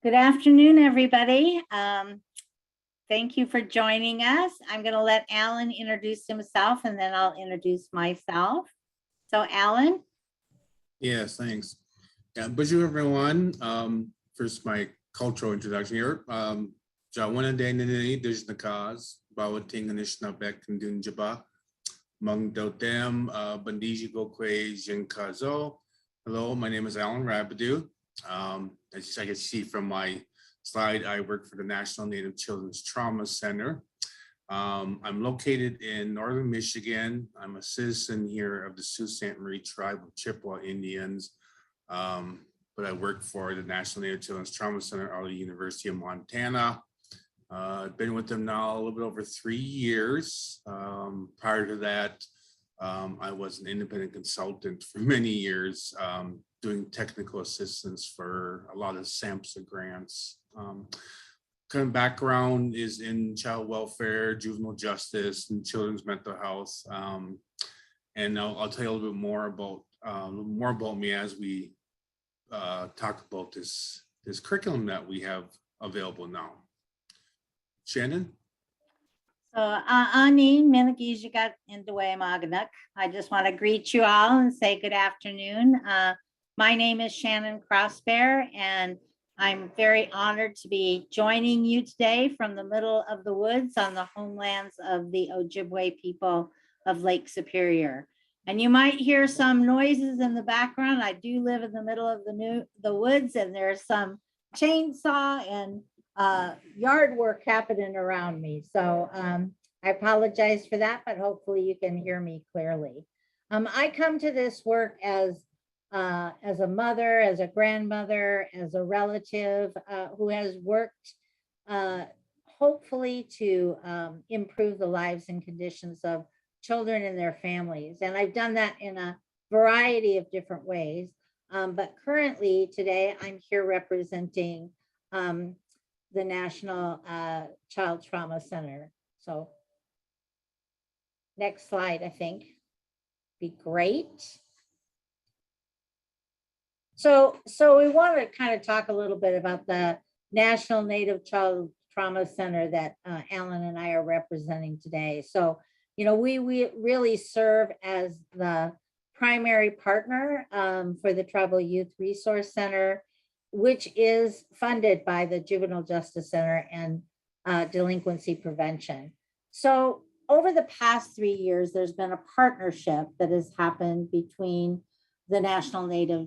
Good afternoon, everybody. Thank you for joining us. I'm going to let Alan introduce himself and then I'll introduce myself. So Alan. Yes, thanks. Yeah, bonjour everyone. First, my cultural introduction here. Jawana Danini Dijnakas, Bawating Anishna Bek and Dunjaba, Mung Dotem, Bandiji Gokwe Jinkazo. Hello, my name is Alan Rabideau. As I can see from my slide, I work for the National Native Children's Trauma Center. I'm located in northern Michigan. I'm a citizen here of the Sault Ste. Marie tribe of Chippewa Indians, but I work for the National Native Children's Trauma Center out of the University of Montana. I've been with them now a little bit over 3 years. Prior to that, I was an independent consultant for many years, doing technical assistance for a lot of SAMHSA grants. Kind of background is in child welfare, juvenile justice, and children's mental health. And I'll tell you a little bit more about me as we talk about this curriculum that we have available now. Shannon? So Ani Minagijigat Indue Maganak. I just want to greet you all and say good afternoon. My name is Shannon CrossBear, and I'm very honored to be joining you today from the middle of the woods on the homelands of the Ojibwe people of Lake Superior. And you might hear some noises in the background. I do live in the middle of the woods, and there's some chainsaw and yard work happening around me. So I apologize for that, but hopefully you can hear me clearly. I come to this work as a mother, as a grandmother, as a relative who has worked hopefully to improve the lives and conditions of children and their families. And I've done that in a variety of different ways. But currently today I'm here representing the National Child Trauma Center. So next slide, I think, be great. So we want to kind of talk a little bit about the National Native Child Trauma Center that Alan and I are representing today. So, you know, we really serve as the primary partner for the Tribal Youth Resource Center, which is funded by the Juvenile Justice Center and Delinquency Prevention. So over the past 3 years, there's been a partnership that has happened between the National Native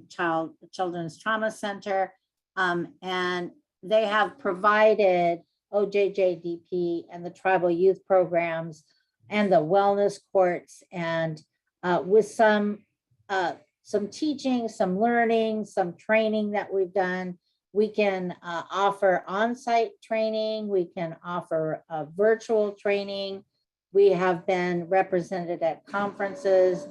Children's Trauma Center, and they have provided OJJDP and the tribal youth programs and the wellness courts, and with some teaching, some learning, some training that we've done. We can offer on-site training. We can offer virtual training. We have been represented at conferences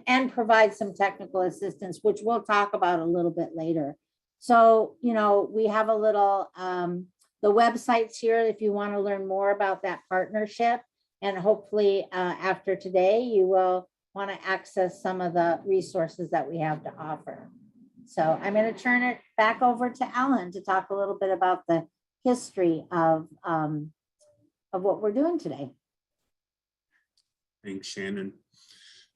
and provide some technical assistance, which we'll talk about a little bit later. So, you know, we have a little, the websites here if you want to learn more about that partnership. And hopefully after today, you will want to access some of the resources that we have to offer. So I'm going to turn it back over to Alan to talk a little bit about the history of what we're doing today. Thanks, Shannon.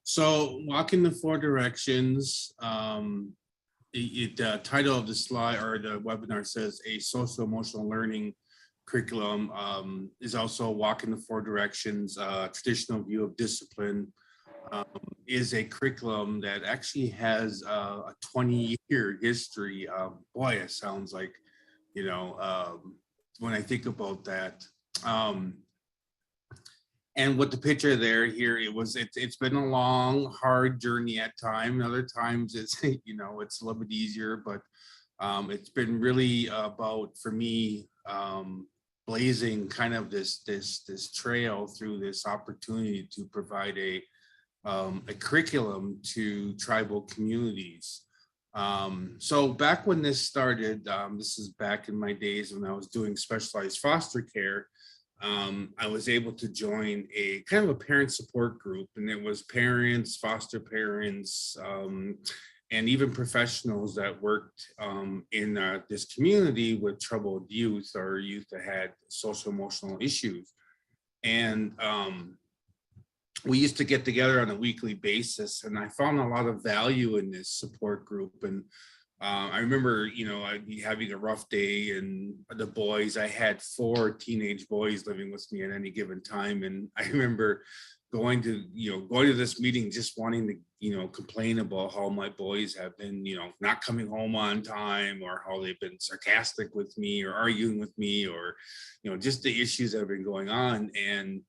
So walking the 4 directions, the title of the slide or the webinar says a social emotional learning curriculum, is also walking the 4 directions, traditional view of discipline, is a curriculum that actually has a 20-year history. Boy, it sounds like, you know, when I think about that. And with the picture there here, it's been a long, hard journey at times. Other times it's, you know, it's a little bit easier, but it's been really about, for me, blazing kind of this trail through this opportunity to provide a curriculum to tribal communities. So back when this started, this is back in my days when I was doing specialized foster care. I was able to join a kind of a parent support group, and it was parents, foster parents, and even professionals that worked in this community with troubled youth or youth that had social emotional issues. And we used to get together on a weekly basis, and I found a lot of value in this support group. And I remember, I'd be having a rough day, and the boys, I had 4 teenage boys living with me at any given time. And I remember going to this meeting, just wanting to, complain about how my boys have been, not coming home on time, or how they've been sarcastic with me or arguing with me, or, just the issues that have been going on. And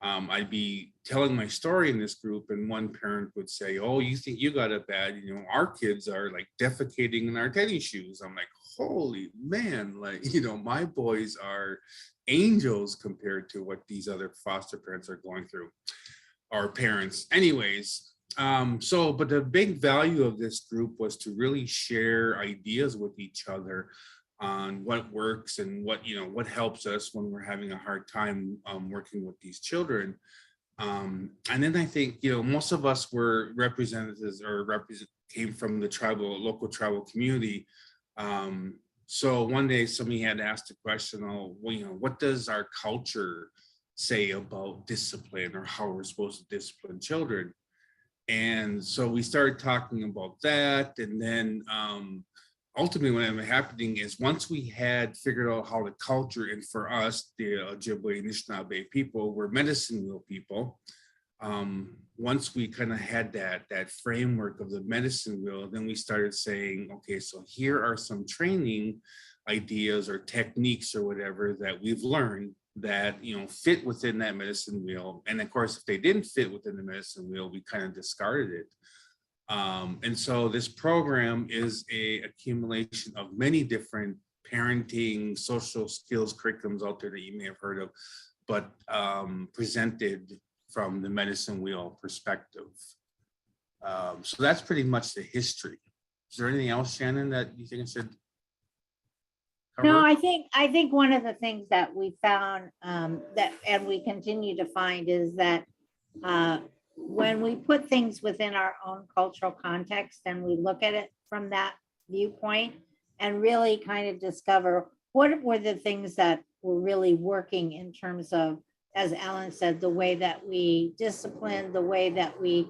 I'd be telling my story in this group, and one parent would say, "Oh, you think you got it bad? Our kids are like defecating in our tennis shoes." I'm like, holy man, like, my boys are angels compared to what these other foster parents are going through, or parents. Anyways, but the big value of this group was to really share ideas with each other on what works and what helps us when we're having a hard time working with these children. And then I think most of us were representatives or came from the local tribal community. So one day somebody had asked the question, "Oh, well, what does our culture say about discipline, or how we're supposed to discipline children?" And so we started talking about that, and then ultimately what ended up happening is, once we had figured out how the culture, and for us, the Ojibwe Anishinaabe people, were medicine wheel people. Once we kind of had that framework of the medicine wheel, then we started saying, okay, so here are some training ideas or techniques or whatever that we've learned that fit within that medicine wheel. And of course, if they didn't fit within the medicine wheel, we kind of discarded it. And so this program is a accumulation of many different parenting, social skills curriculums out there that you may have heard of, but presented from the medicine wheel perspective. So that's pretty much the history. Is there anything else, Shannon, that you think I should cover? No, I think one of the things that we found and we continue to find is that when we put things within our own cultural context and we look at it from that viewpoint and really kind of discover what were the things that were really working in terms of, as Alan said, the way that we disciplined, the way that we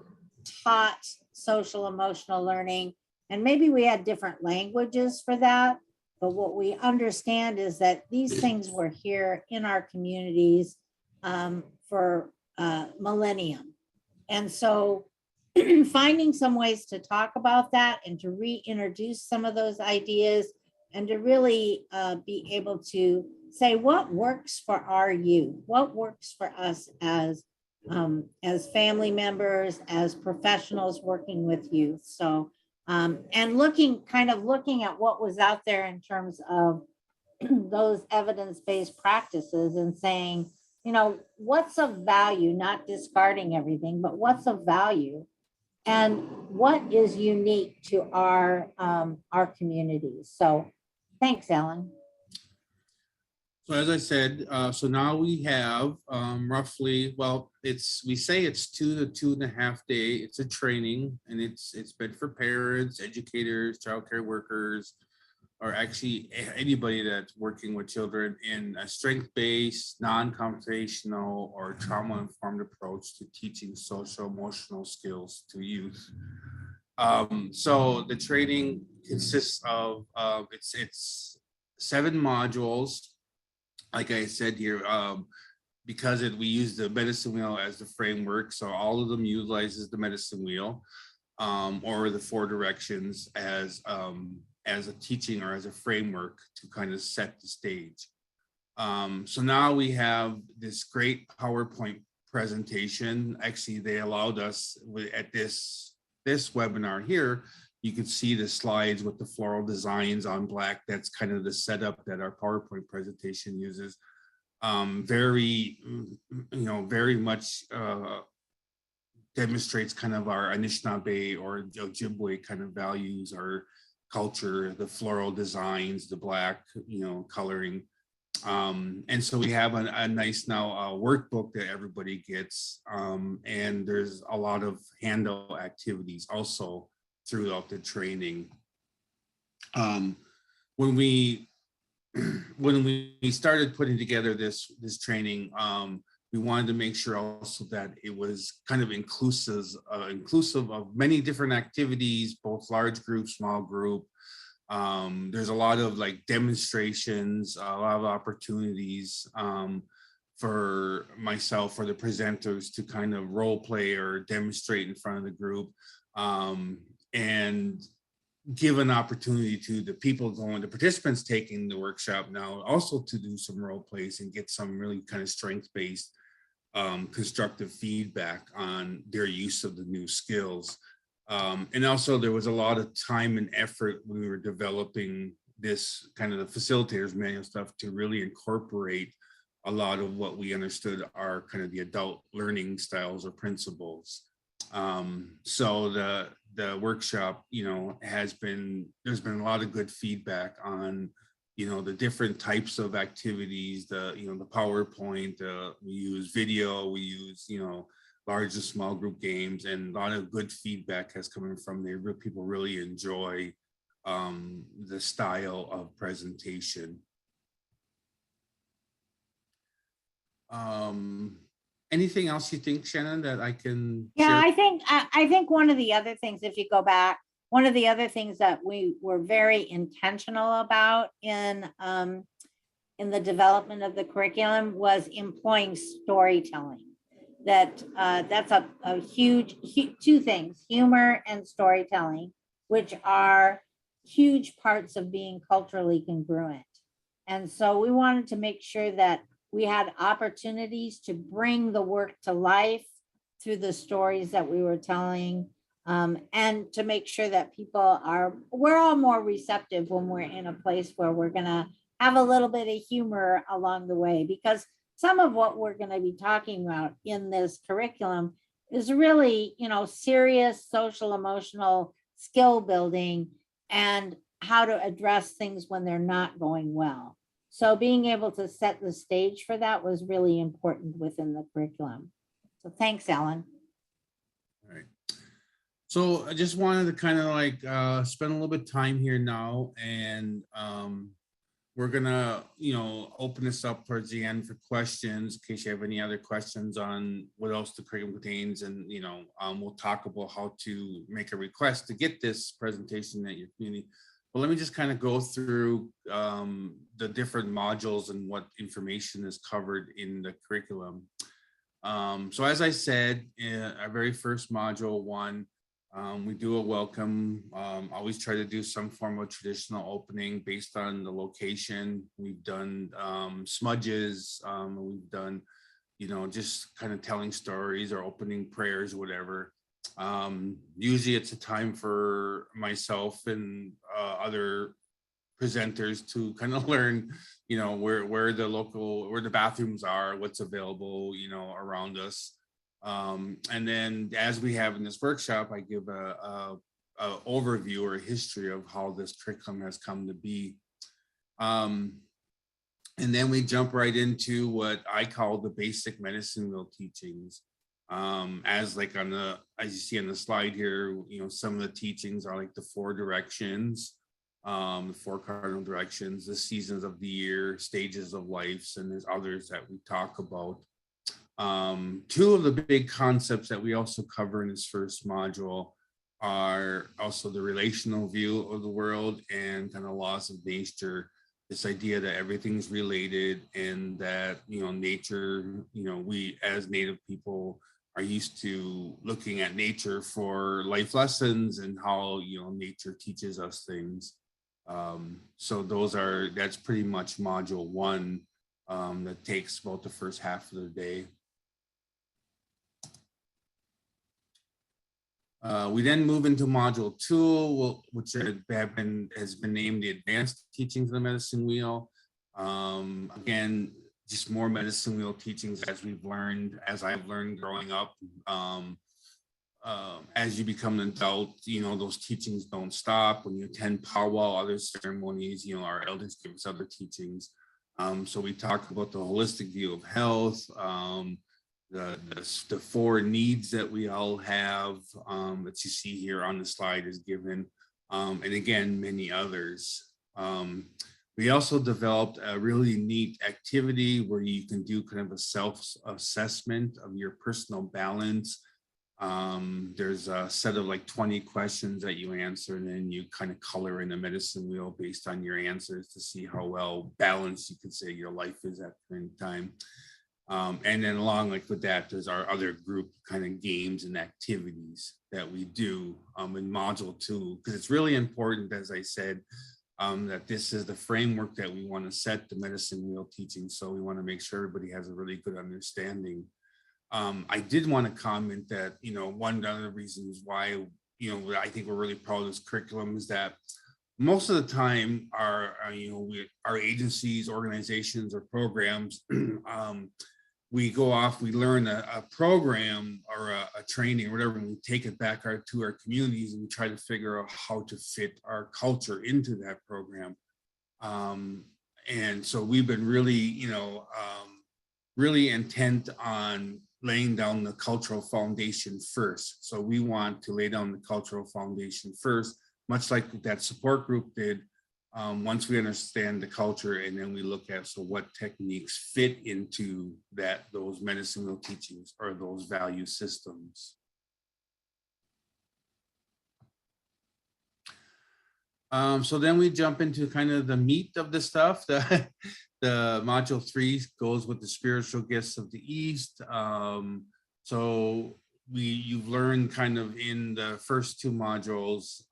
taught social emotional learning. And maybe we had different languages for that, but what we understand is that these things were here in our communities for millennium. And so finding some ways to talk about that and to reintroduce some of those ideas and to really be able to say what works for our youth, what works for us as family members, as professionals working with youth. So, and looking at what was out there in terms of those evidence-based practices and saying, what's of value, not discarding everything, but what's of value and what is unique to our communities. So thanks, Ellen. So as I said, so now we have roughly, we say it's 2 to 2.5 day. It's a training, and it's meant for parents, educators, childcare workers, or actually anybody that's working with children in a strength-based, non-confrontational, or trauma-informed approach to teaching social emotional skills to youth. So the training consists of it's 7 modules. Like I said here, because we use the medicine wheel as the framework, so all of them utilizes the medicine wheel or the 4 directions as a teaching or as a framework to kind of set the stage. So now we have this great PowerPoint presentation. Actually, they allowed us at this webinar here, you can see the slides with the floral designs on black. That's kind of the setup that our PowerPoint presentation uses. Very much demonstrates kind of our Anishinaabe or Ojibwe kind of values, our culture, the floral designs, the black, coloring. And so we have a nice now workbook that everybody gets. And there's a lot of handout activities also throughout the training. When we started putting together this training, we wanted to make sure also that it was kind of inclusive of many different activities, both large group, small group. There's a lot of like demonstrations, a lot of opportunities for myself, for the presenters to kind of role play or demonstrate in front of the group, and give an opportunity to the people going, the participants taking the workshop now also to do some role plays and get some really kind of strength-based constructive feedback on their use of the new skills. And also there was a lot of time and effort when we were developing this kind of the facilitators manual stuff to really incorporate a lot of what we understood are kind of the adult learning styles or principles. So the workshop, you know, there's been a lot of good feedback on, you know, the different types of activities, the PowerPoint, we use video, we use, you know, large and small group games, and a lot of good feedback has come in from there. People really enjoy the style of presentation. Anything else you think, Shannon, that I can Yeah, share? I think one of the other things, if you go back, one of the other things that we were very intentional about in the development of the curriculum was employing storytelling. That's a huge, two things, humor and storytelling, which are huge parts of being culturally congruent. And so we wanted to make sure that we had opportunities to bring the work to life through the stories that we were telling, and to make sure that we're all more receptive when we're in a place where we're gonna have a little bit of humor along the way, because some of what we're gonna be talking about in this curriculum is really, you know, serious social emotional skill building and how to address things when they're not going well. So being able to set the stage for that was really important within the curriculum. So thanks, Ellen. All right. So I just wanted to kind of like spend a little bit of time here now, and we're gonna, you know, open this up towards the end for questions in case you have any other questions on what else the curriculum contains, and you know, we'll talk about how to make a request to get this presentation at your community. But let me just kind of go through the different modules and what information is covered in the curriculum. So as I said, our very first module 1, we do a welcome. Always try to do some form of traditional opening based on the location. We've done smudges. We've done, you know, just kind of telling stories or opening prayers, whatever. Usually it's a time for myself and other presenters to kind of learn, you know, where the bathrooms are, what's available, you know, around us. And then as we have in this workshop, I give a overview or a history of how this curriculum has come to be. And then we jump right into what I call the basic medicine wheel teachings. As you see on the slide here, you know, some of the teachings are like the 4 directions, the 4 cardinal directions, the seasons of the year, stages of life, and there's others that we talk about. 2 of the big concepts that we also cover in this first module are also the relational view of the world and kind of laws of nature. This idea that everything's related and that, you know, nature, you know, we as Native people are used to looking at nature for life lessons and how, you know, nature teaches us things. So that's pretty much module 1 that takes about the first half of the day. We then move into module 2, which has been named the advanced teachings of the medicine wheel. Again, just more medicine wheel teachings as I've learned growing up. As you become an adult, you know, those teachings don't stop. When you attend powwow, other ceremonies, you know, our elders give us other teachings. So we talk about the holistic view of health, the four needs that we all have that you see here on the slide is given, and again, many others. We also developed a really neat activity where you can do kind of a self-assessment of your personal balance. There's a set of like 20 questions that you answer, and then you kind of color in a medicine wheel based on your answers to see how well balanced you could say your life is at the current time. And then along like with that, there's our other group kind of games and activities that we do in module 2, because it's really important, as I said, that this is the framework that we want to set the medicine wheel teaching. So we want to make sure everybody has a really good understanding. I did want to comment that, one of the reasons why, I think we're really proud of this curriculum is that most of the time our agencies, organizations, or programs, we go off, we learn a program or a training or whatever, and we take it back to our communities and we try to figure out how to fit our culture into that program. And so we've been really, really intent on laying down the cultural foundation first. So we want to lay down the cultural foundation first, much like that support group did. Once we understand the culture, and then we look at, so what techniques fit into those medicine wheel teachings or those value systems. So then we jump into kind of the meat of the stuff. The module 3 goes with the spiritual gifts of the East. So you've learned kind of in the first 2 modules,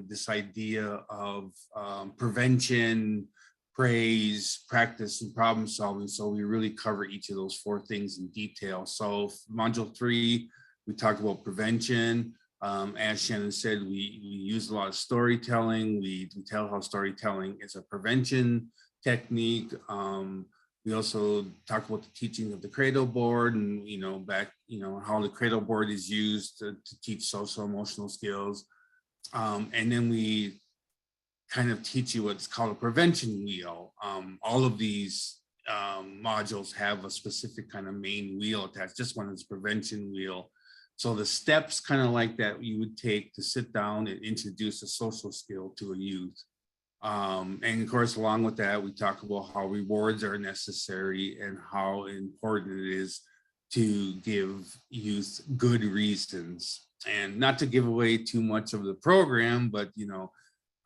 this idea of prevention, praise, practice, and problem solving. So we really cover each of those 4 things in detail. So module 3, we talk about prevention. As Shannon said, we use a lot of storytelling. We tell how storytelling is a prevention technique. We also talk about the teaching of the Cradle board, and how the Cradle board is used to teach social emotional skills. And then we kind of teach you what's called a prevention wheel. All of these modules have a specific kind of main wheel attached. This one is prevention wheel. So the steps kind of like that you would take to sit down and introduce a social skill to a youth. And of course, along with that, we talk about how rewards are necessary and how important it is to give youth good reasons, and not to give away too much of the program, but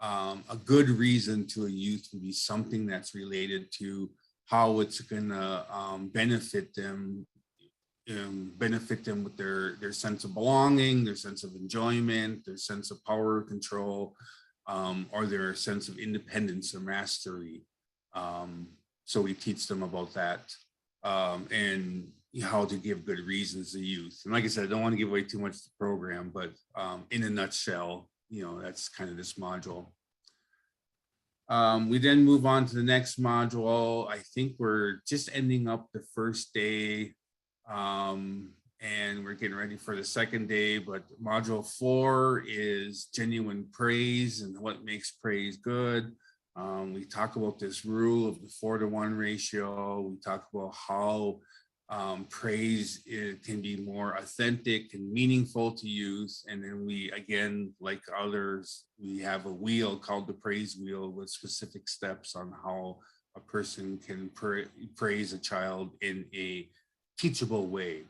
a good reason to a youth would be something that's related to how it's gonna benefit them with their sense of belonging, their sense of enjoyment, their sense of power, control, or their sense of independence or mastery. So we teach them about that, and how to give good reasons to youth. And like I said, I don't want to give away too much of the program, but in a nutshell, that's kind of this module. We then move on to the next module. I think we're just ending up the first day, and we're getting ready for the second day, but module 4 is genuine praise and what makes praise good. We talk about this rule of the 4-to-1 ratio. We talk about how praise can be more authentic and meaningful to youth. And then we, again, like others, we have a wheel called the praise wheel with specific steps on how a person can praise a child in a teachable way.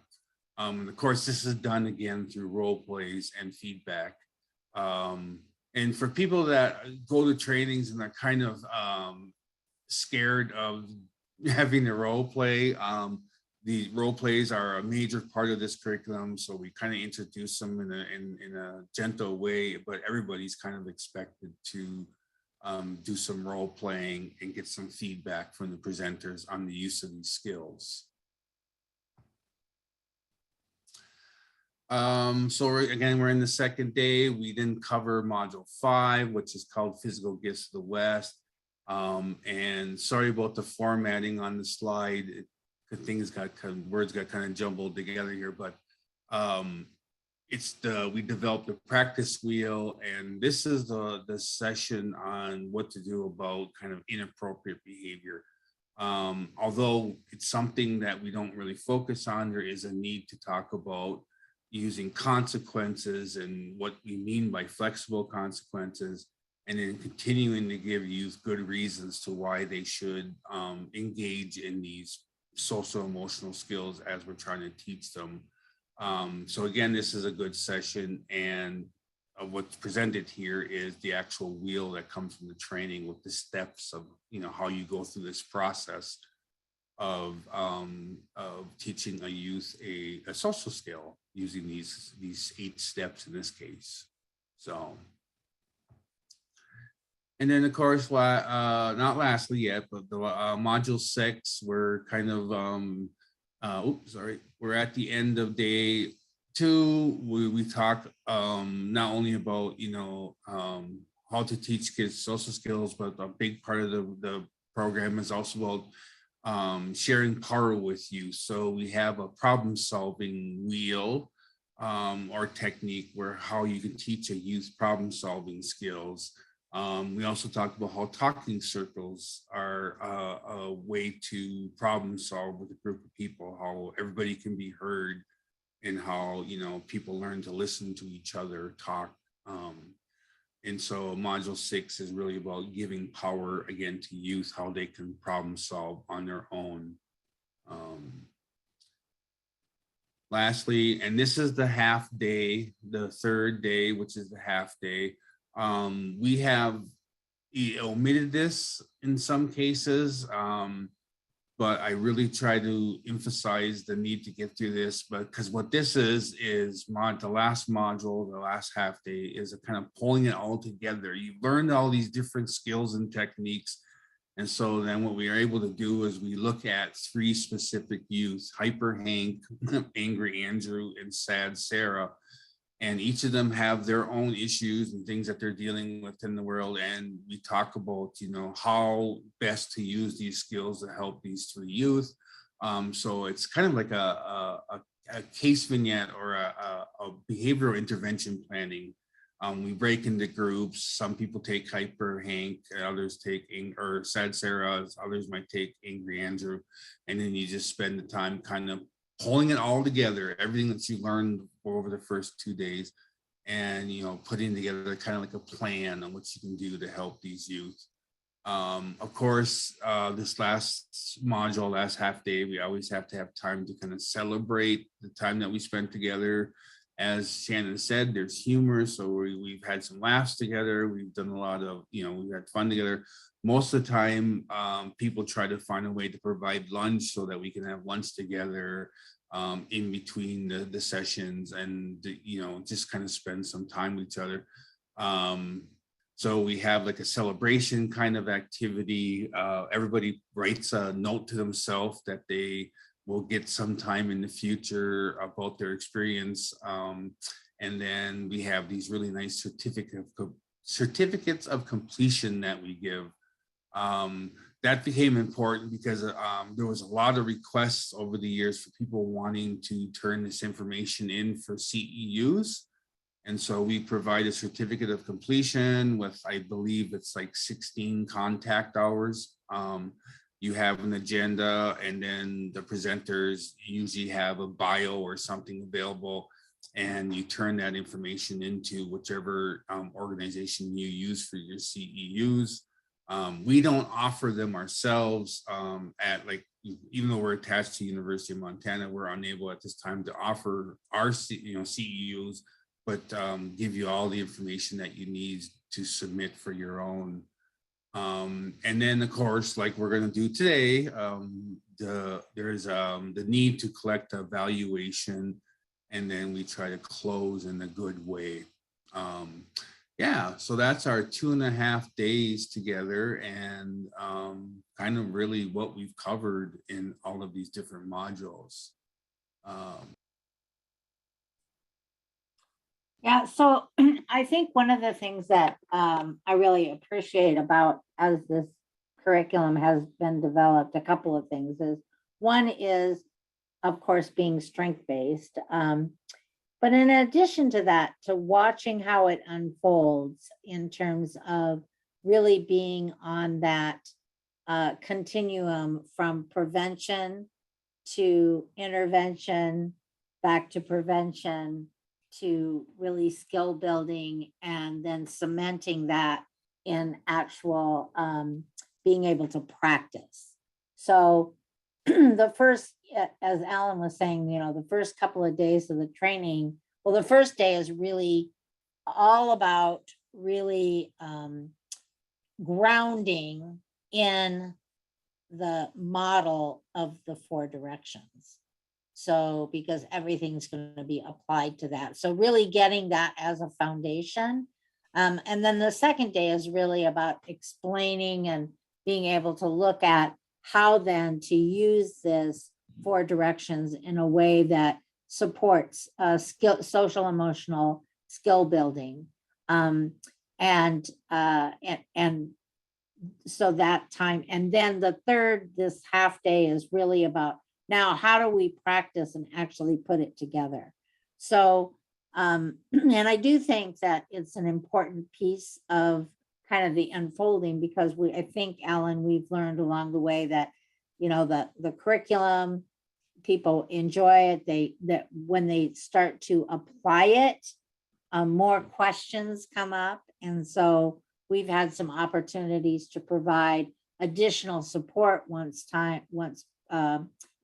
And of course, this is done again through role plays and feedback. And for people that go to trainings and are kind of scared of having a role play, the role plays are a major part of this curriculum. So we kind of introduce them in a gentle way, but everybody's kind of expected to do some role playing and get some feedback from the presenters on the use of these skills. So again, we're in the second day. We then cover module 5, which is called Physical Gifts of the West. And sorry about the formatting on the slide. Words got kind of jumbled together here, but we developed a practice wheel, and this is the session on what to do about kind of inappropriate behavior. Although it's something that we don't really focus on, there is a need to talk about using consequences and what we mean by flexible consequences, and then continuing to give youth good reasons to why they should engage in these social emotional skills as we're trying to teach them. So again, this is a good session, and what's presented here is the actual wheel that comes from the training with the steps of, you know, how you go through this process of teaching a youth a social skill using these 8 steps in this case. So, and then of course, not lastly yet, but the module 6, we're kind of we're at the end of day 2. We talk not only about, you know, how to teach kids social skills, but a big part of the program is also about sharing power with you. So we have a problem solving wheel or technique where how you can teach a youth problem solving skills. We also talked about how talking circles are a way to problem solve with a group of people, how everybody can be heard, and how, you know, people learn to listen to each other talk. And so module 6 is really about giving power again to youth, how they can problem solve on their own. Lastly, and this is the half day, the 3rd day, which is the half day. We have omitted this in some cases, but I really try to emphasize the need to get through this. But because what this is the last module, the last half day, is a kind of pulling it all together. You've learned all these different skills and techniques. And so then what we are able to do is we look at 3 specific youth: Hyper Hank, Angry Andrew, and Sad Sarah. And each of them have their own issues and things that they're dealing with in the world. And we talk about, you know, how best to use these skills to help these 3 youth. So it's kind of like a case vignette or a behavioral intervention planning. We break into groups. Some people take Hyper Hank, others take Sad Sarah, others might take Angry Andrew. And then you just spend the time kind of pulling it all together, everything that you learned over the first 2 days, and, you know, putting together kind of like a plan on what you can do to help these youth. Of course, this last module, last half day, we always have to have time to kind of celebrate the time that we spent together. As Shannon said, there's humor, so we've had some laughs together. We've done a lot of, you know, we've had fun together. Most of the time, people try to find a way to provide lunch so that we can have lunch together in between the sessions, and, you know, just kind of spend some time with each other. So we have like a celebration kind of activity. Everybody writes a note to themselves that they will get some time in the future about their experience. And then we have these really nice certificates of completion that we give. That became important because there was a lot of requests over the years for people wanting to turn this information in for CEUs. And so we provide a certificate of completion with, I believe it's like 16 contact hours. You have an agenda, and then the presenters usually have a bio or something available, and you turn that information into whichever organization you use for your CEUs. We don't offer them ourselves at, like, even though we're attached to University of Montana, we're unable at this time to offer our CEUs, but give you all the information that you need to submit for your own. And then, of course, like we're going to do today, there's the need to collect a valuation, and then we try to close in a good way. Yeah, so that's our 2.5 days together, and kind of really what we've covered in all of these different modules. Yeah, so I think one of the things that I really appreciate about as this curriculum has been developed, a couple of things is, one is, of course, being strength-based. But in addition to that, to watching how it unfolds in terms of really being on that continuum from prevention to intervention, back to prevention, to really skill building, and then cementing that in actual being able to practice. So the first, as Alan was saying, you know, the first couple of days of the training, well, the first day is really all about really grounding in the model of the 4 directions. So, because everything's going to be applied to that. So really getting that as a foundation. And then the second day is really about explaining and being able to look at how then to use this 4 directions in a way that supports skill, social emotional skill building. And so that time, and then the third, this half day is really about now, how do we practice and actually put it together? So, and I do think that it's an important piece of kind of the unfolding, because I think, Alan, we've learned along the way that, you know, the curriculum, people enjoy it. That when they start to apply it, more questions come up. And so we've had some opportunities to provide additional support once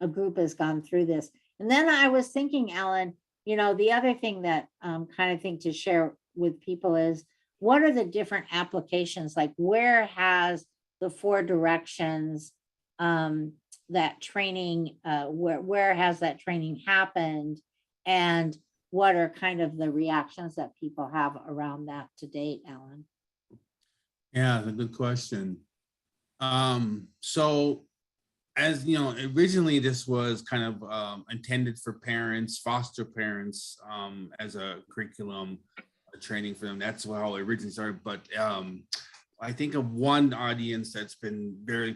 a group has gone through this. And then I was thinking, Alan, you know, the other thing that kind of think to share with people is, what are the different applications? Like, where has the 4 directions, that training, where has that training happened? And what are kind of the reactions that people have around that to date, Alan? Yeah, that's a good question. So, as you know, originally this was kind of intended for parents, foster parents, as a curriculum, training for them. That's how it originally started. But I think of one audience that's been very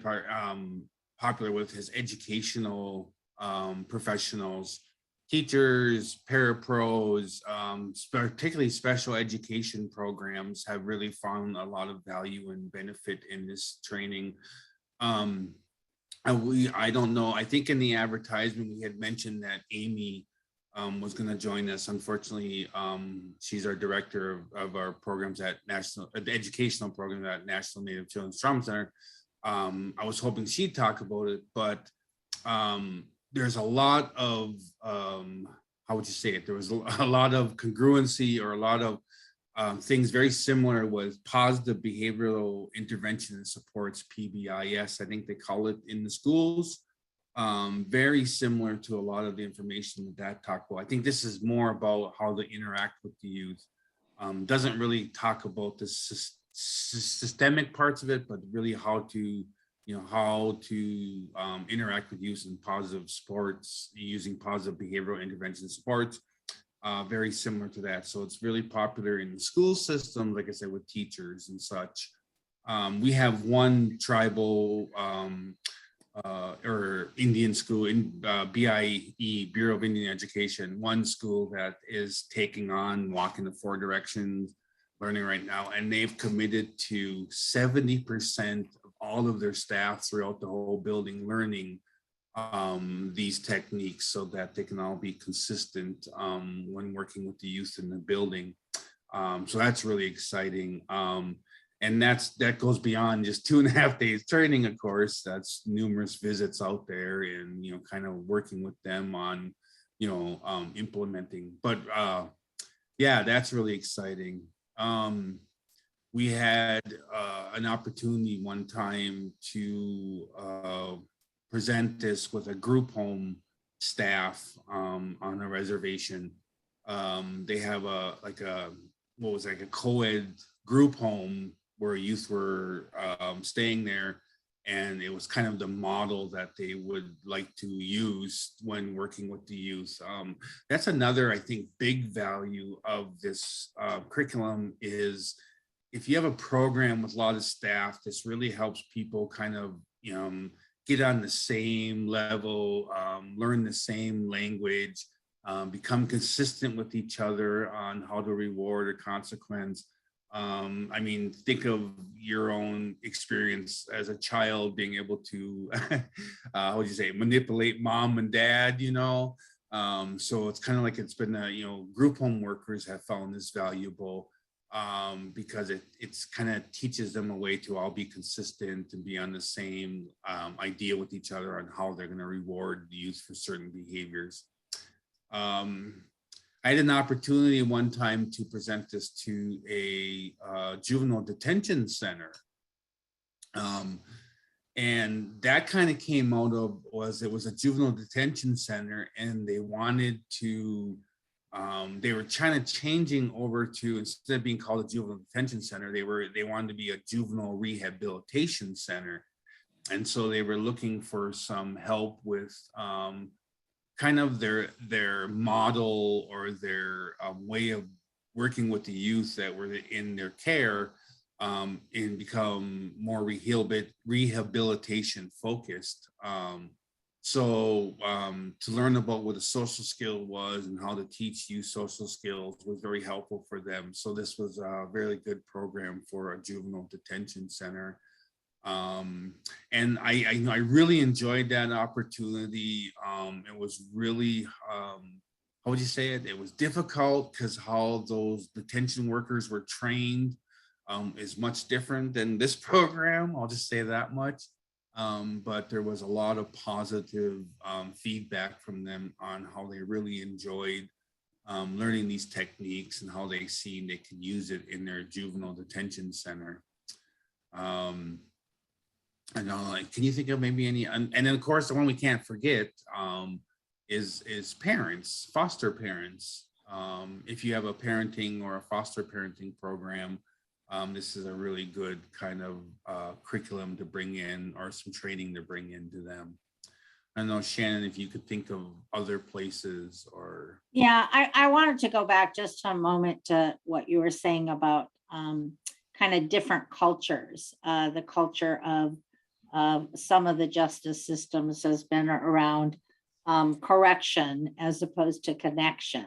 popular with his educational professionals, teachers, parapros, particularly special education programs have really found a lot of value and benefit in this training. I don't know. I think in the advertisement we had mentioned that Amy was going to join us. Unfortunately, she's our director of our programs at the educational program at National Native Children's Trauma Center. I was hoping she'd talk about it, but there's a lot of how would you say it? There was a lot of congruency, or a lot of things very similar with positive behavioral intervention and supports, PBIS, I think they call it in the schools. Very similar to a lot of the information that talked about. I think this is more about how to interact with the youth. Doesn't really talk about the systemic parts of it, but really how to, interact with youth in positive sports, using positive behavioral intervention supports. Very similar to that. So it's really popular in the school system, like I said, with teachers and such. We have one tribal or Indian school in BIE, Bureau of Indian Education, one school that is taking on walking the 4 directions learning right now, and they've committed to 70% of all of their staff throughout the whole building learning these techniques, so that they can all be consistent when working with the youth in the building. So that's really exciting. And that goes beyond just 2.5 days training, of course. That's numerous visits out there, and kind of working with them on implementing. But yeah, that's really exciting. We had an opportunity one time to present this with a group home staff on a reservation. They have a co-ed group home where youth were staying there, and it was kind of the model that they would like to use when working with the youth. That's another, I think, big value of this curriculum is, if you have a program with a lot of staff, this really helps people kind of get on the same level, learn the same language, become consistent with each other on how to reward or consequence. I mean, think of your own experience as a child being able to, how would you say, manipulate mom and dad, you know? So it's kind of like it's been, you know, group home workers have found this valuable because it's kind of teaches them a way to all be consistent and be on the same idea with each other on how they're going to reward the youth for certain behaviors. I had an opportunity one time to present this to a juvenile detention center. And that kind of came out of it was a juvenile detention center, and they wanted to, they were kind of changing over to, instead of being called a juvenile detention center, they wanted to be a juvenile rehabilitation center. And so they were looking for some help with kind of their model or their way of working with the youth that were in their care, and become more rehabilitation focused. So to learn about what a social skill was and how to teach youth social skills was very helpful for them. So this was a very good program for a juvenile detention center. And I really enjoyed that opportunity. It was really, how would you say it? It was difficult because how those detention workers were trained is much different than this program. I'll just say that much. But there was a lot of positive feedback from them on how they really enjoyed learning these techniques and how they seen they could use it in their juvenile detention center. I know, like, can you think of maybe any, and then of course the one we can't forget is parents, foster parents. If you have a parenting or a foster parenting program, this is a really good kind of curriculum to bring in, or some training to bring into them. I don't know, Shannon, if you could think of other places or. Yeah, I wanted to go back just a moment to what you were saying about kind of different cultures. The culture of some of the justice systems has been around correction as opposed to connection.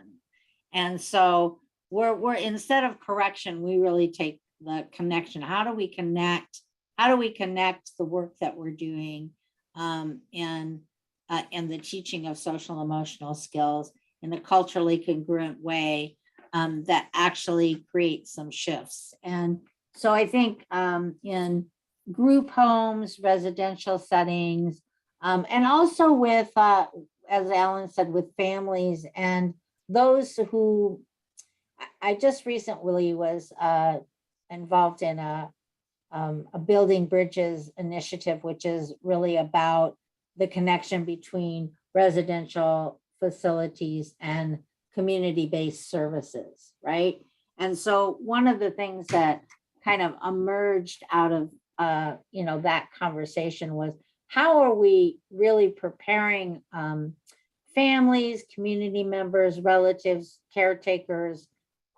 And so we're instead of correction, we really take the connection. How do we connect? How do we connect the work that we're doing and the teaching of social emotional skills in a culturally congruent way that actually creates some shifts? And so I think in group homes, residential settings, and also with, as Alan said, with families and those who, I just recently was involved in a Building Bridges initiative, which is really about the connection between residential facilities and community-based services, right? And so one of the things that kind of emerged out of that conversation was, how are we really preparing families, community members, relatives, caretakers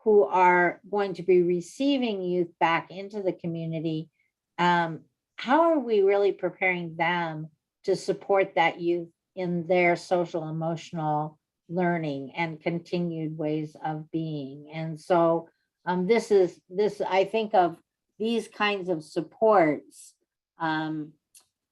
who are going to be receiving youth back into the community? How are we really preparing them to support that youth in their social emotional learning and continued ways of being? And so this I think of these kinds of supports, a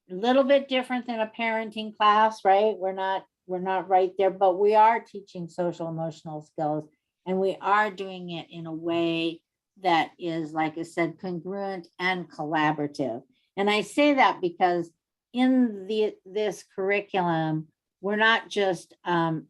little bit different than a parenting class, right? We're not right there, but we are teaching social emotional skills, and we are doing it in a way that is, like I said, congruent and collaborative. And I say that because in this curriculum, we're not just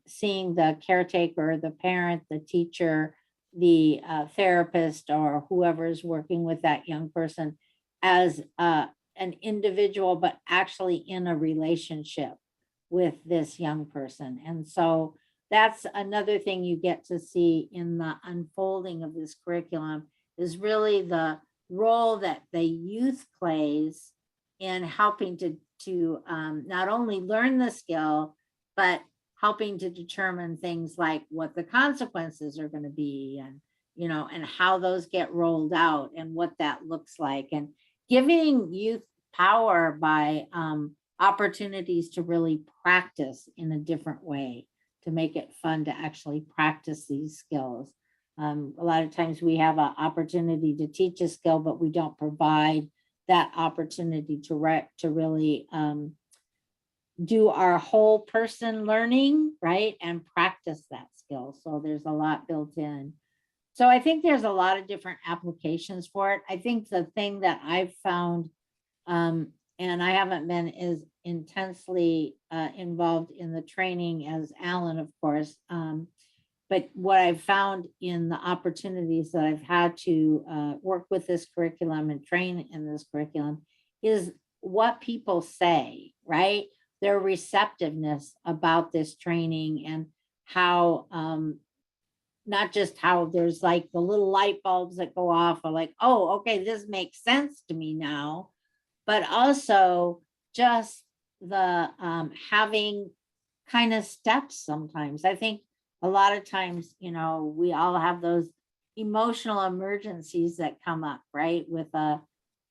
seeing the caretaker, the parent, the teacher, the therapist, or whoever is working with that young person as an individual, but actually in a relationship with this young person. And so that's another thing you get to see in the unfolding of this curriculum, is really the role that the youth plays in helping to not only learn the skill, but helping to determine things like what the consequences are going to be, and and how those get rolled out and what that looks like, and giving youth power by opportunities to really practice in a different way, to make it fun to actually practice these skills. A lot of times we have an opportunity to teach a skill, but we don't provide that opportunity to really do our whole person learning, right? And practice that skill. So there's a lot built in. So I think there's a lot of different applications for it. I think the thing that I've found, and I haven't been as intensely involved in the training as Alan, of course, but what I've found in the opportunities that I've had to work with this curriculum and train in this curriculum is what people say, right? Their receptiveness about this training, and how, not just how there's like the little light bulbs that go off, or like, oh, okay, this makes sense to me now, but also just the having kind of steps sometimes. I think a lot of times, we all have those emotional emergencies that come up, right? With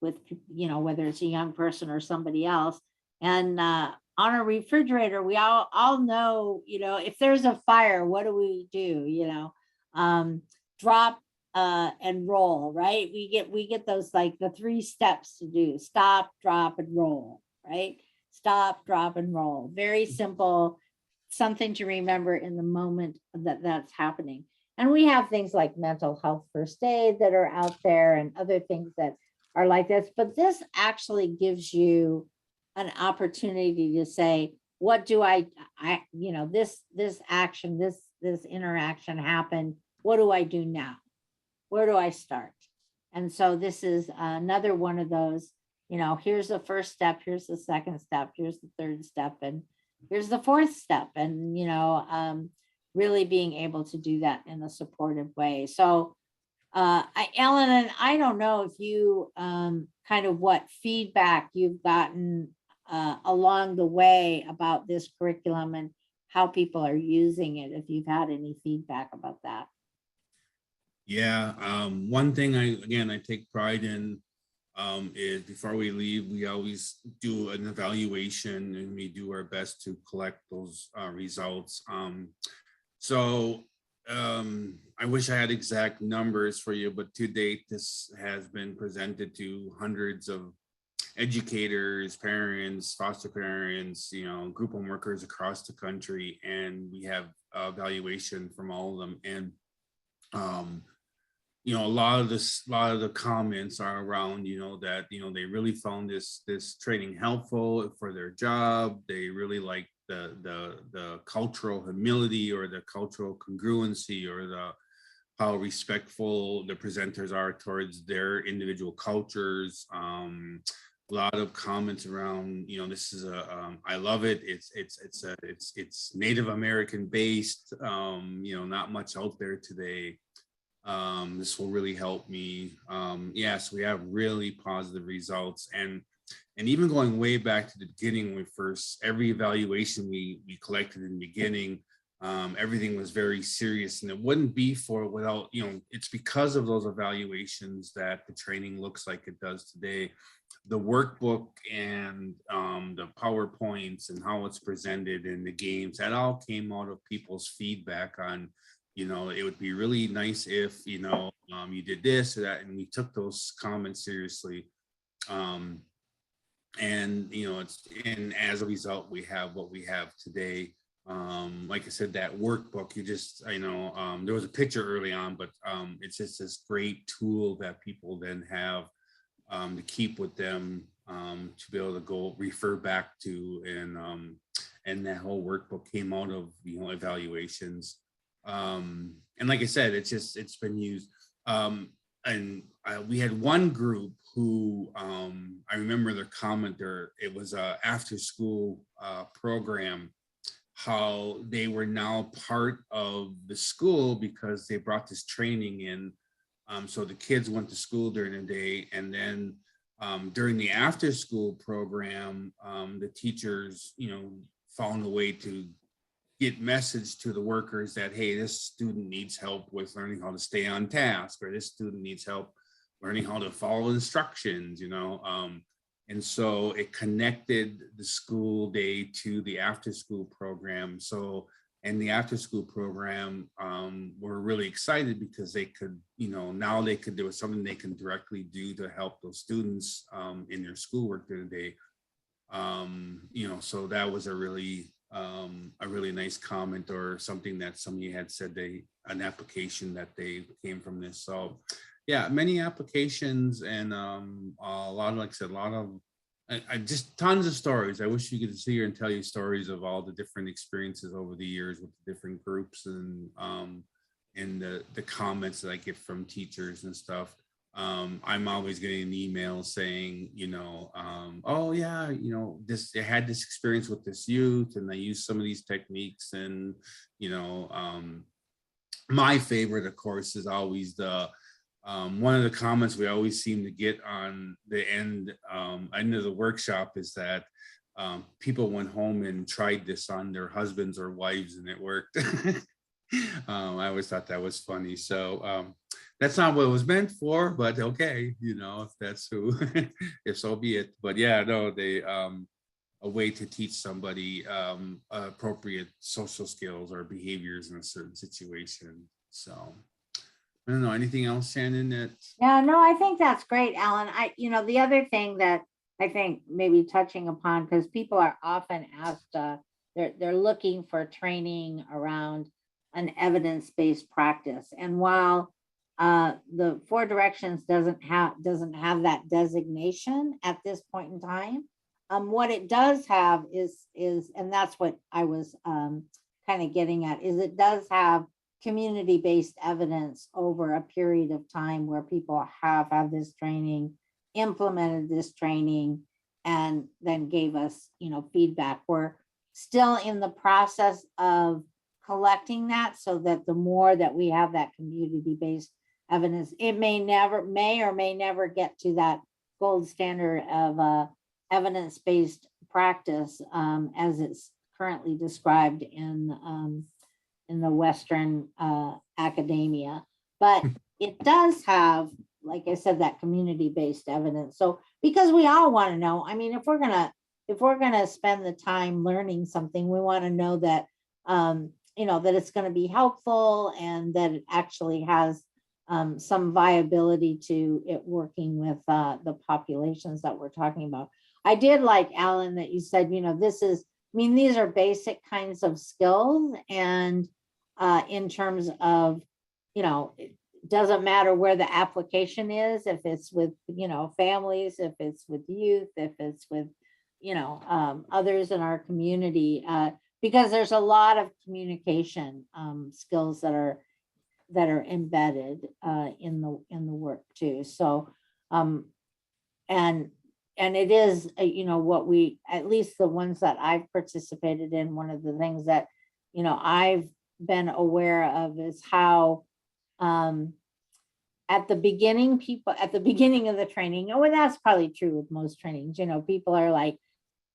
whether it's a young person or somebody else. And on a refrigerator, we all know, if there's a fire, what do we do? Drop and roll, right? We get those, like the 3 steps to do: stop, drop, and roll, right? Stop, drop, and roll. Very simple, something to remember in the moment that that's happening. And we have things like mental health first aid that are out there, and other things that are like this. But this actually gives you an opportunity to say, what do this action, this interaction happened. What do I do now? Where do I start? And so this is another one of those, here's the first step, here's the second step, here's the third step, and here's the fourth step. And, really being able to do that in a supportive way. So Ellen, and I don't know if you kind of what feedback you've gotten along the way about this curriculum and how people are using it, if you've had any feedback about that. Yeah, one thing I take pride in is before we leave, we always do an evaluation, and we do our best to collect those results. I wish I had exact numbers for you, but to date, this has been presented to hundreds of educators, parents, foster parents, group home workers across the country, and we have evaluation from all of them. And a lot of the comments are around, that they really found this training helpful for their job. They really like the cultural humility, or the cultural congruency, or how respectful the presenters are towards their individual cultures. A lot of comments around, this is I love it. It's Native American based. Not much out there today. This will really help me. Yes, we have really positive results, and even going way back to the beginning, when every evaluation we collected in the beginning, everything was very serious, and it wouldn't be without, it's because of those evaluations that the training looks like it does today. The workbook and the PowerPoints and how it's presented in the games, that all came out of people's feedback on, it would be really nice if, you did this or that, and we took those comments seriously. And as a result, we have what we have today. Like I said, that workbook, there was a picture early on, but it's just this great tool that people then have to keep with them, to be able to go refer back to, and that whole workbook came out of evaluations. And like I said, it's been used. We had one group who, I remember their comment there, it was a after school program, how they were now part of the school because they brought this training in. So the kids went to school during the day, and then during the after school program, the teachers, found a way to get message to the workers that, hey, this student needs help with learning how to stay on task, or this student needs help learning how to follow instructions, and so it connected the school day to the after school program. So, and the after school program were really excited because they could, now there was something they can directly do to help those students in their schoolwork during the day. So that was a really nice comment, or something that somebody had said, an application that they came from this. So yeah, many applications, and a lot of, like I said, I just tons of stories. I wish you could see here and tell you stories of all the different experiences over the years with the different groups, and the comments that I get from teachers and stuff. I'm always getting an email saying, oh yeah, I had this experience with this youth, and I used some of these techniques, and my favorite, of course, is always one of the comments we always seem to get on the end of the workshop is that people went home and tried this on their husbands or wives, and it worked. I always thought that was funny. So that's not what it was meant for, but okay, if that's who, if so be it. But yeah, no, a way to teach somebody appropriate social skills or behaviors in a certain situation. So I don't know, anything else, Shannon? Yeah, no, I think that's great, Alan. The other thing that I think maybe touching upon, because people are often asked, they're looking for training around an evidence-based practice. And while the 4 Directions doesn't have that designation at this point in time, what it does have is, and that's what I was kind of getting at, is it does have community-based evidence over a period of time where people have had this training, implemented this training, and then gave us, feedback. We're still in the process of collecting that, so that the more that we have that community-based evidence, it may or may never get to that gold standard of evidence-based practice as it's currently described in the Western academia. But it does have, like I said, that community-based evidence. So because we all want to know, I mean, if we're gonna spend the time learning something, we want to know that that it's going to be helpful, and that it actually has some viability to it working with the populations that we're talking about. I did like, Alan, that you said, these are basic kinds of skills, and in terms of, it doesn't matter where the application is, if it's with, families, if it's with youth, if it's with, others in our community, because there's a lot of communication skills that are embedded in the work too. So, and it is, what we, at least the ones that I've participated in, one of the things that, I've been aware of is how at the beginning of the training, and that's probably true with most trainings, people are like,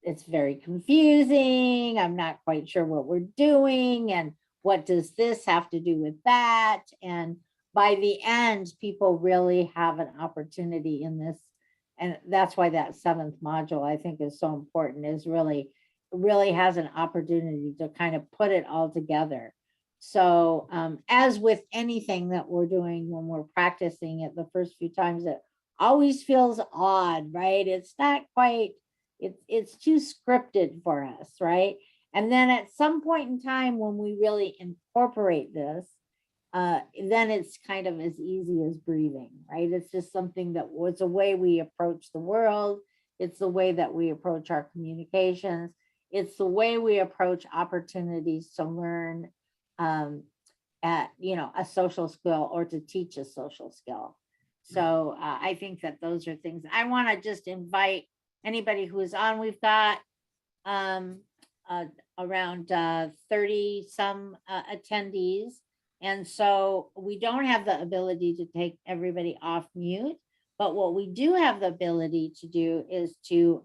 it's very confusing, I'm not quite sure what we're doing, and what does this have to do with that? And by the end, people really have an opportunity in this. And that's why that 7th module, I think, is so important, is really has an opportunity to kind of put it all together. So as with anything that we're doing when we're practicing it the first few times, it always feels odd, right? It's not quite, it's too scripted for us, right? And then at some point in time, when we really incorporate this, then it's kind of as easy as breathing, right? It's just something that was a way we approach the world. It's the way that we approach our communications. It's the way we approach opportunities to learn a social skill, or to teach a social skill. So I think that those are things I want to just invite anybody who is on. We've got around 30 some attendees. And so we don't have the ability to take everybody off mute, but what we do have the ability to do is to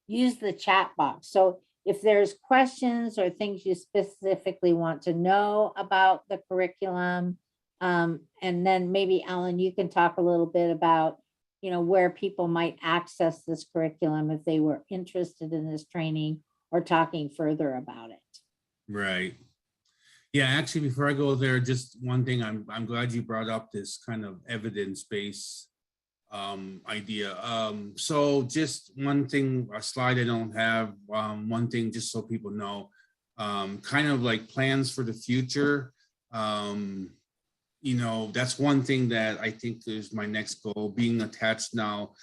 use the chat box. So if there's questions or things you specifically want to know about the curriculum, and then maybe Alan, you can talk a little bit about, where people might access this curriculum if they were interested in this training or talking further about it. Right. Yeah, actually, before I go there, just one thing, I'm glad you brought up this kind of evidence-based idea. So just one thing, a slide I don't have, one thing just so people know, kind of like plans for the future. You know, that's one thing that I think is my next goal, being attached now.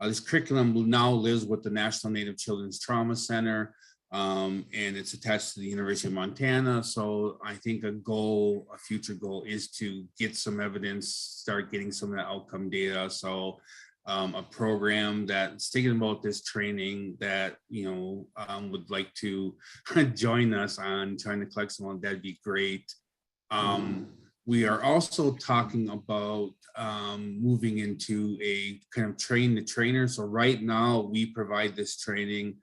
This curriculum now lives with the National Native Children's Trauma Center, and it's attached to the University of Montana. So I think a future goal is to get some evidence, start getting some of the outcome data. So a program that's thinking about this training that, you know, would like to join us on trying to collect some, that'd be great. We are also talking about moving into a kind of train the trainer. So right now we provide this training.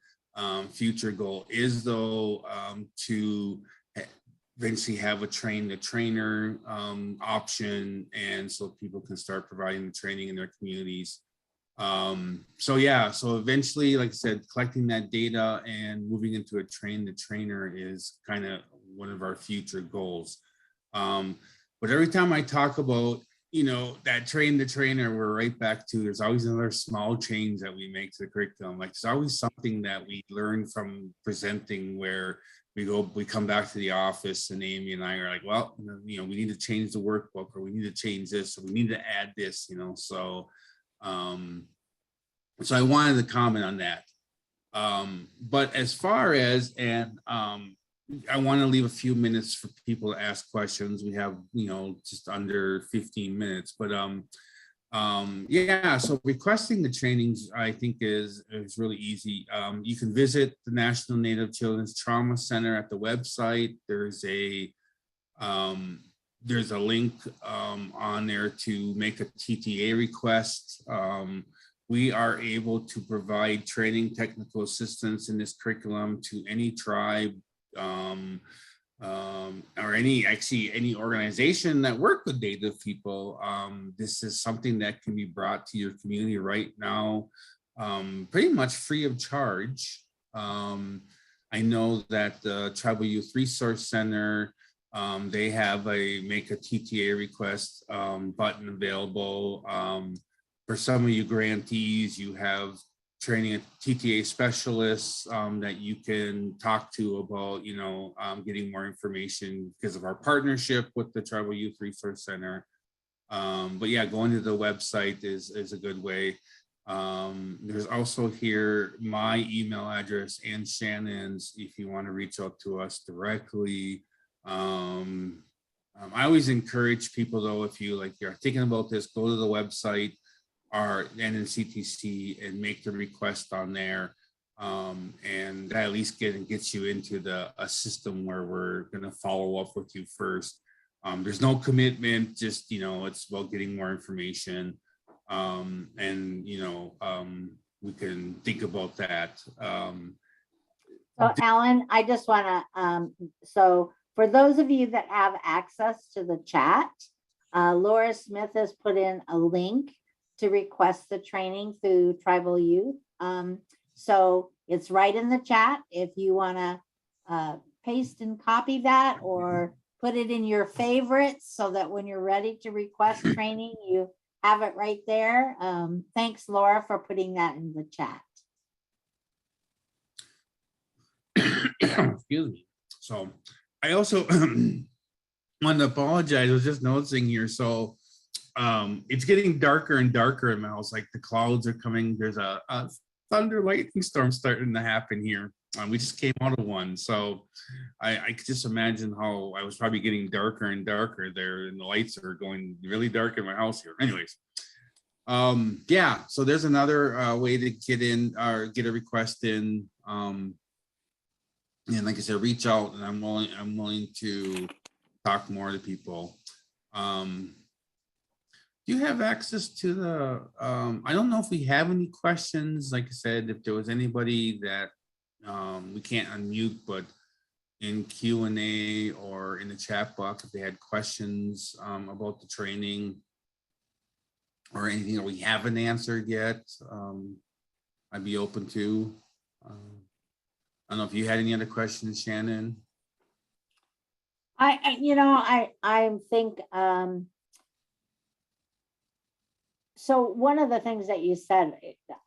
Future goal is though to eventually have a train the trainer option, and so people can start providing the training in their communities. So yeah, so eventually, like I said, collecting that data and moving into a train the trainer is kind of one of our future goals. But every time I talk about, you know, that train the trainer, we're right back to, there's always another small change that we make to the curriculum. Like there's always something that we learn from presenting where we come back to the office and Amy and I are like, well, you know, we need to change the workbook, or we need to change this, or we need to add this, you know, so I wanted to comment on that. But as far as, I want to leave a few minutes for people to ask questions. We have, you know, just under 15 minutes, but yeah, so requesting the trainings, I think is really easy. You can visit the National Native Children's Trauma Center at the website. There's a link on there to make a TTA request. We are able to provide training technical assistance in this curriculum to any tribe or any organization that work with Native people. This is something that can be brought to your community right now, pretty much free of charge. I know that the Tribal Youth Resource Center, they have a make a TTA request button available. For some of you grantees, you have training TTA specialists that you can talk to about, you know, getting more information because of our partnership with the Tribal Youth Resource Center. But yeah, going to the website is a good way. There's also here my email address and Shannon's if you want to reach out to us directly. I always encourage people though, if you're thinking about this, go to the website, our NNCTC, and make the request on there. And that at least gets you into a system where we're going to follow up with you first. There's no commitment, just, you know, it's about getting more information. And, you know, we can think about that. So Alan, I just want to, so for those of you that have access to the chat, Laura Smith has put in a link to request the training through Tribal Youth. So it's right in the chat. If you want to paste and copy that or put it in your favorites so that when you're ready to request training, you have it right there. Thanks, Laura, for putting that in the chat. Excuse me. So I also want to apologize. I was just noticing here. So it's getting darker and darker in my house. Like the clouds are coming. There's a thunder lightning storm starting to happen here. We just came out of one. So I could just imagine how I was probably getting darker and darker there, and the lights are going really dark in my house here. Anyways, yeah, so there's another way to get in or get a request in. And like I said, reach out, and I'm willing to talk more to people. Do you have access to the, I don't know if we have any questions. Like I said, if there was anybody that we can't unmute, but in Q&A or in the chat box, if they had questions about the training or anything that we haven't answered yet, I'd be open to. I don't know if you had any other questions, Shannon. I think, so one of the things that you said,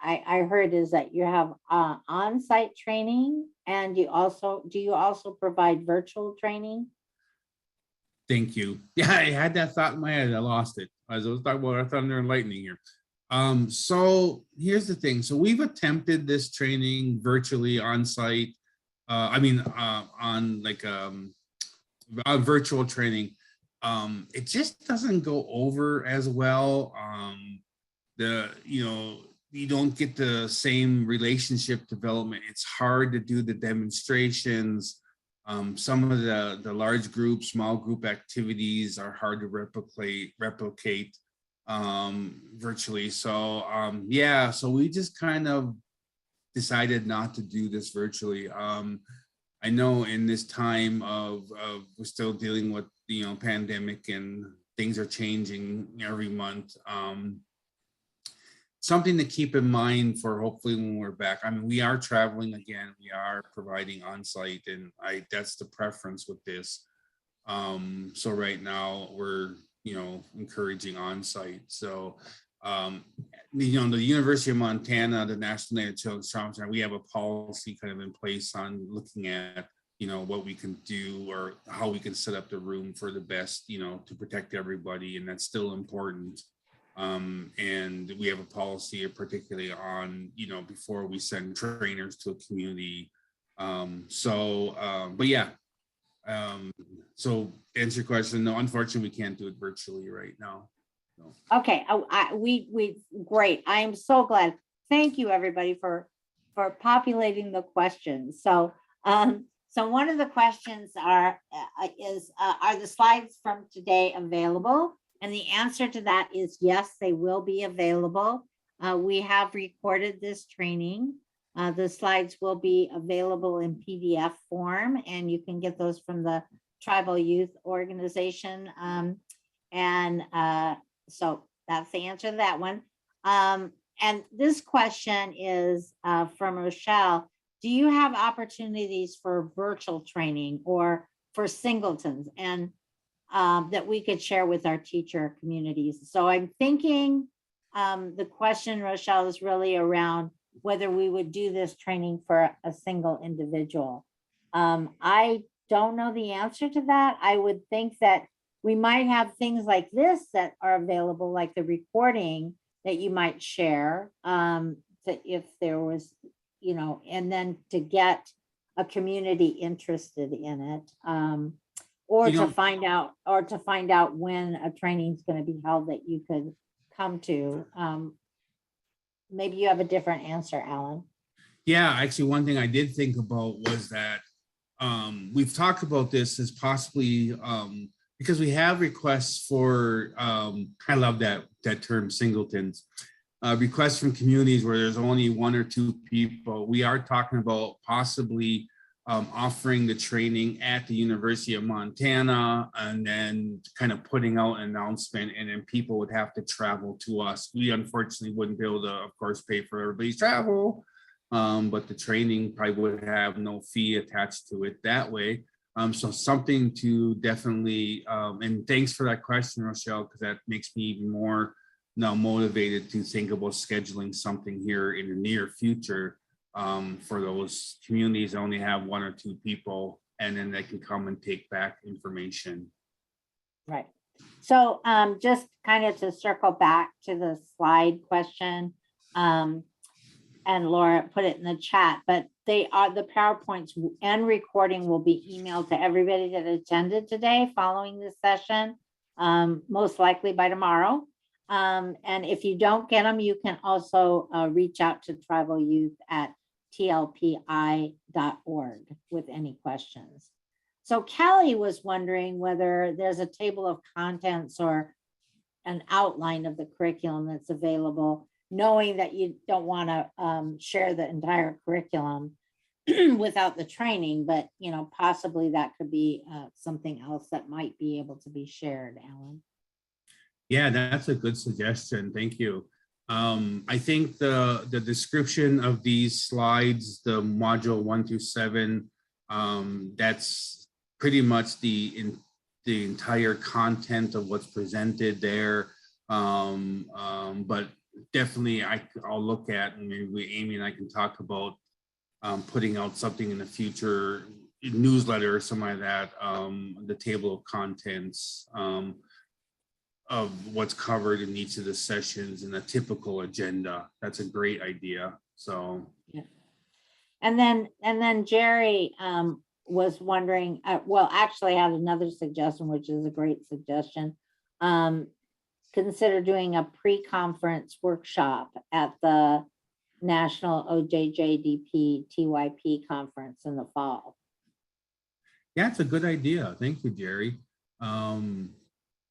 I heard is that you have on-site training and do you also provide virtual training? Thank you. Yeah, I had that thought in my head. I lost it. As I was talking about our thunder and lightning here. So here's the thing. So we've attempted this training virtually on site. On like virtual training. It just doesn't go over as well. You don't get the same relationship development. It's hard to do the demonstrations. Some of the large group, small group activities are hard to replicate virtually. So yeah, so we just kind of decided not to do this virtually. I know in this time of we're still dealing with pandemic and things are changing every month. Something to keep in mind for hopefully when we're back. I mean, we are traveling again. We are providing on-site, and that's the preference with this. So right now we're encouraging on-site. So the University of Montana, the National Native Children's Trauma Center, we have a policy kind of in place on looking at what we can do or how we can set up the room for the best, to protect everybody, and that's still important. And we have a policy particularly on, before we send trainers to a community. But yeah, so to answer your question, no, unfortunately, we can't do it virtually right now. No. Okay, we great. I am so glad. Thank you, everybody, for populating the questions. So, so one of the questions are the slides from today available? And the answer to that is yes, they will be available. We have recorded this training. The slides will be available in PDF form, and you can get those from the Tribal Youth Organization. So that's the answer to that one. And this question is from Rochelle. Do you have opportunities for virtual training or for singletons and that we could share with our teacher communities? So I'm thinking the question, Rochelle, is really around whether we would do this training for a single individual. I don't know the answer to that. I would think that we might have things like this that are available, like the recording that you might share, that if there was, and then to get a community interested in it, or to find out when a training is going to be held that you could come to. Maybe you have a different answer, Alan. Yeah, actually, one thing I did think about was that we've talked about this as possibly because we have requests for, I love that term, singletons, requests from communities where there's only one or two people. We are talking about possibly offering the training at the University of Montana and then kind of putting out an announcement, and then people would have to travel to us. We unfortunately wouldn't be able to, of course, pay for everybody's travel, but the training probably would have no fee attached to it that way. So something to definitely, and thanks for that question, Rochelle, because that makes me even more now motivated to think about scheduling something here in the near future for those communities that only have one or two people, and then they can come and take back information. Right. So just kind of to circle back to the slide question, and Laura put it in the chat, but the PowerPoints and recording will be emailed to everybody that attended today following this session, most likely by tomorrow. And if you don't get them, you can also reach out to Tribal Youth at tlpi.org with any questions. So Kelly was wondering whether there's a table of contents or an outline of the curriculum that's available, knowing that you don't want to share the entire curriculum without the training, but possibly that could be something else that might be able to be shared, Alan. Yeah, that's a good suggestion. Thank you. I think the description of these slides, the module 1 through 7, that's pretty much the entire content of what's presented there. But definitely I'll look at, and maybe Amy and I can talk about putting out something in the future, newsletter or something like that, the table of contents of what's covered in each of the sessions and a typical agenda. That's a great idea. So yeah. And then Jerry was wondering, well, actually I had another suggestion, which is a great suggestion. Consider doing a pre-conference workshop at the National OJJDP TYP conference in the fall. yeah, it's a good idea. Thank you, Jerry.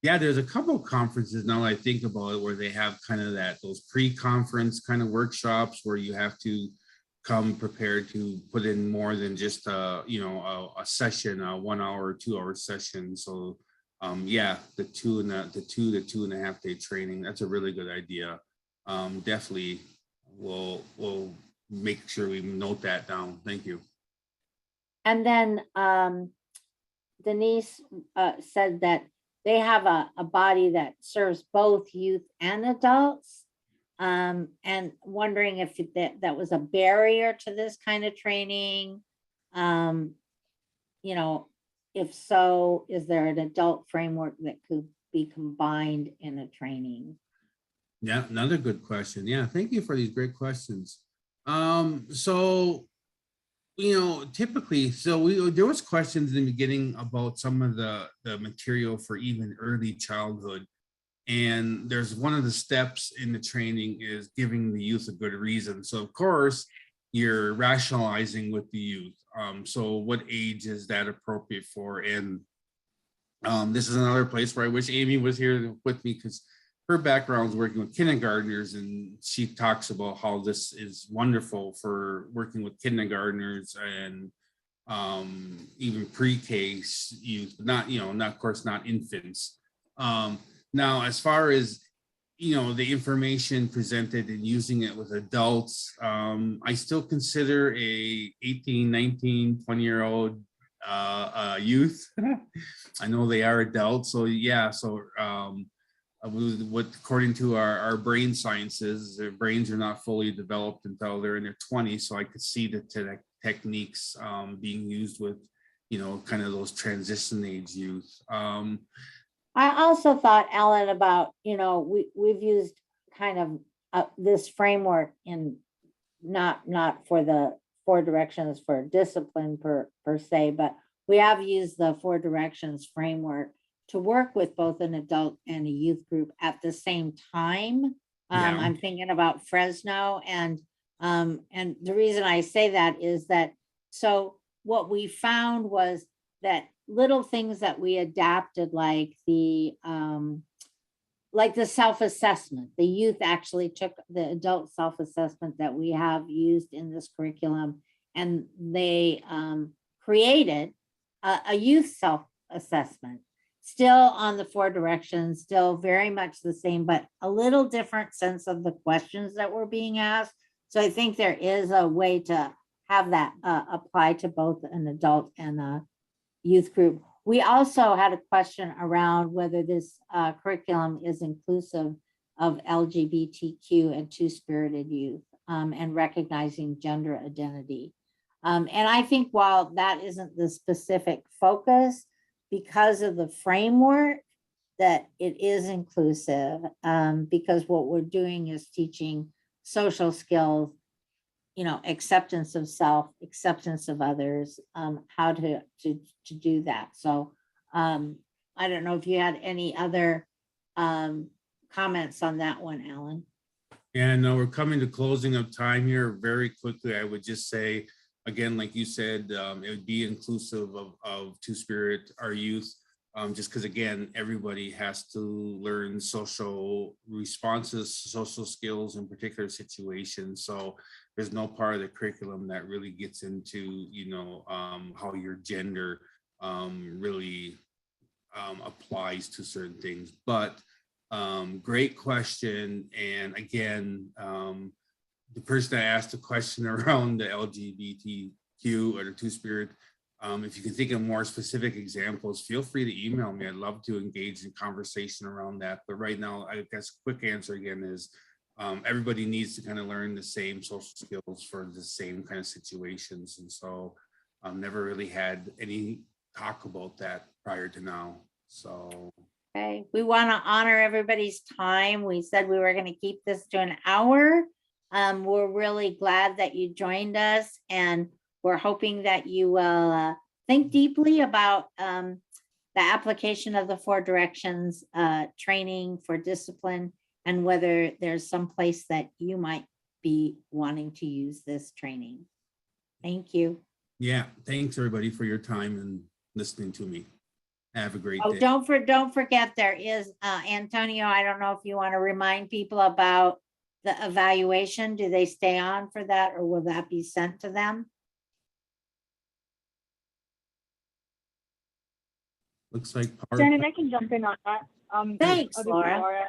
Yeah, there's a couple of conferences now I think about it where they have kind of those pre-conference kind of workshops where you have to come prepared to put in more than just a session, a 1 hour or 2 hour session. So yeah, the 2.5 day training, that's a really good idea. Definitely we'll make sure we note that down. Thank you. And then Denise said that they have a body that serves both youth and adults, and wondering if that was a barrier to this kind of training. If so, is there an adult framework that could be combined in a training? Yeah, another good question. Yeah, thank you for these great questions. So typically, there was questions in the beginning about some of the material for even early childhood. And there's one of the steps in the training is giving the youth a good reason. So of course, you're rationalizing with the youth. So what age is that appropriate for? And this is another place where I wish Amy was here with me, because her background is working with kindergartners, and she talks about how this is wonderful for working with kindergartners and even pre-K youth, but not, of course, not infants. Now, as far as the information presented and using it with adults, I still consider a 18, 19, 20-year-old youth. I know they are adults, so yeah. So according to our brain sciences, their brains are not fully developed until they're in their 20s. So I could see the techniques being used with, kind of those transition age youth. I also thought, Alan, about, we've used kind of this framework in not for the 4 directions for discipline per se, but we have used the 4 directions framework to work with both an adult and a youth group at the same time. Yeah. I'm thinking about Fresno, and the reason I say that is that, so what we found was that little things that we adapted, like the self-assessment, the youth actually took the adult self-assessment that we have used in this curriculum, and they created a youth self-assessment, still on the 4 directions, still very much the same, but a little different sense of the questions that were being asked. So I think there is a way to have that apply to both an adult and a youth group. We also had a question around whether this curriculum is inclusive of LGBTQ and two-spirited youth, and recognizing gender identity. And I think while that isn't the specific focus, because of the framework, that it is inclusive, because what we're doing is teaching social skills, acceptance of self, acceptance of others, how to do that. So I don't know if you had any other comments on that one, Alan. And we're coming to closing of time here. Very quickly, I would just say, again, like you said, it would be inclusive of Two-Spirit, our youth, just because, again, everybody has to learn social responses, social skills in particular situations. So there's no part of the curriculum that really gets into, how your gender really applies to certain things. But great question. And again, the person that asked the question around the LGBTQ or the Two-Spirit, If you can think of more specific examples, feel free to email me. I'd love to engage in conversation around that. But right now, I guess quick answer again is everybody needs to kind of learn the same social skills for the same kind of situations. And so I've never really had any talk about that prior to now. So. Okay, we want to honor everybody's time. We said we were going to keep this to an hour. We're really glad that you joined us, and we're hoping that you will think deeply about the application of the 4 directions training for discipline, and whether there's some place that you might be wanting to use this training. Thank you. Yeah, thanks everybody for your time and listening to me. Have a great Oh, day. don't forget, there is Antonio. I don't know if you want to remind people about the evaluation. Do they stay on for that, or will that be sent to them? Looks like Shannon, I can jump in on that. Thanks, this is Laura.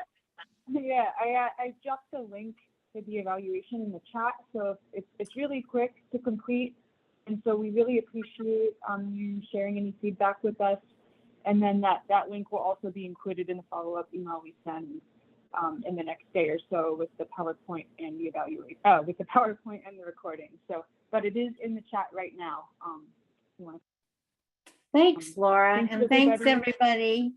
Yeah, I dropped the link to the evaluation in the chat, so it's really quick to complete, and so we really appreciate you sharing any feedback with us. And then that link will also be included in the follow-up email we send in the next day or so with the PowerPoint and the with the PowerPoint and the recording. So, but it is in the chat right now. Thanks, Laura, and thanks everybody.